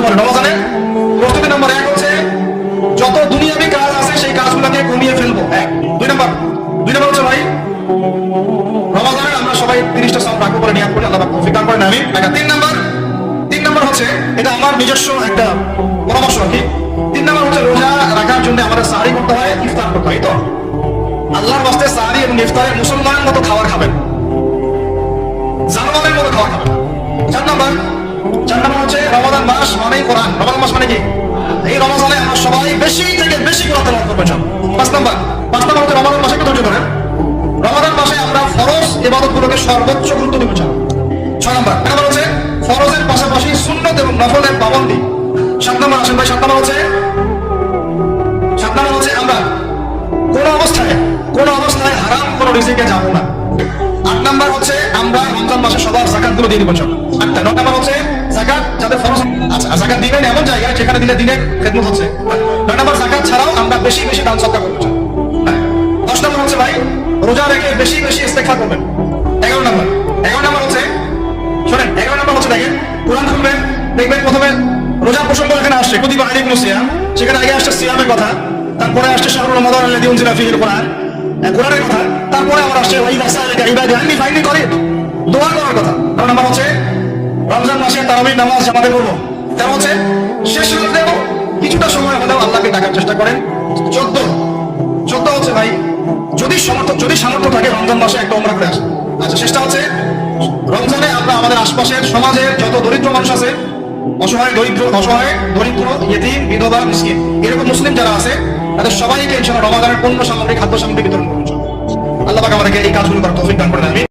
বলে রমজানের প্রস্তুতি নাম্বার 1 হচ্ছে যত দুনিয়াবি কাজ আছে সেই কাজগুলোকে কমিয়ে ফেলবো। 1 2 নাম্বার হচ্ছে ভাই রমজানে আমরা সবাই 30টা সাম রাখবো বলে নিয়ত করি, আল্লাহ পাক তৌফিক দান করেন আমিন। 3 নাম্বার হচ্ছে এটা আমার নিজস্ব একটা পরামর্শ আর কি। 3 নাম্বার হচ্ছে রোজা রাখার জন্য আমাদের সাহরি করতে হয়, ইফতার করতে হয়। তো আল্লাহর ওয়াস্তে সাহরি এবং ইফতারে মুসলমানের মতো খাবার খাবেন, জানোয়ারের মতো খাবার খাবেন। 4 নাম্বার হচ্ছে রমাদান মাস মানেই কোরআন। রমাদান মাস মানে কি? এই রমজানে আমরা সবাই বেশি থেকে বেশি কোরআন তেলাওয়াত করব। 5 নাম্বার হচ্ছে রমাদান মাসে একটু ধৈর্য ধরেন। রমাদান মাসে আমরা ফরজ ইবাদতগুলোকে সর্বোচ্চ গুরুত্ব দেব। 6 নাম্বার হচ্ছে ফরজের পাশাপাশি সুন্নত এবং নফলের পাবন্দি। 7 নাম্বার আসেন ভাই, 7 নাম্বার হচ্ছে আমরা কোন অবস্থায় হারাম কোন রিজিকে যাব না। 8 নাম্বার হচ্ছে আমরা রমজান মাসে সবার যাকাত গুলো দিয়ে দিব। 8টা। 9 নাম্বার হচ্ছে যাকাত যাদের ফরজ, আচ্ছা যাকাত দিবেন এমন জায়গায় যেখানে দিলে দিনের খেদমত হচ্ছে। 9 নাম্বার যাকাত ছাড়াও আমরা বেশি বেশি দান সদকা করব। 10 নাম্বার হচ্ছে ভাই রোজা রেখে বেশি বেশি ইস্তেগফার করবেন। 11 নাম্বার হচ্ছে শুনেন, 11 নাম্বার হচ্ছে দেখেন কোরআন খুলবেন, দেখবেন প্রথমে রোজার প্রসঙ্গ এখানে আসছে কুতিবা আলাইকুমুস সিয়াম, সেখানে আগে আসছে সিয়ামের কথা, তারপরে আসছে শাহরুর রমাদান আল্লাযী উনজিলা ফীহিল কোরআন, কোরআনের কথা, তারপরে আবার আসছে ওয়াইদা সাআলাকা ইবাদি আন্নী ফাইন্নী করিব, দোয়া করার কথা। 9 নাম্বার হচ্ছে রমজান মাসে তারাবির নামাজ জামাতে করব। 13 হচ্ছে শেষ রাতেও কিছুটা সময় হলেও আল্লাহকে ডাকার চেষ্টা করেন। 14 হচ্ছে ভাই যদি সামর্থ্য থাকে রমজান মাসে একটা উমরা করে আসে। আচ্ছা শেষটা হচ্ছে রমজানে আমরা আমাদের আশপাশের সমাজের যত দরিদ্র মানুষ আছে, অসহায় দরিদ্র ইয়েতিম বিধবা মিসকিন এরকম মুসলিম যারা আছে তাদের সবাইকে ইনশাআল্লাহ রমাদানের পণ্য সামগ্রী খাদ্য সামগ্রী বিতরণ করুন। আল্লাহ পাক আমাদেরকে এই কাজগুলো করার তৌফিক দান করেন আমিন।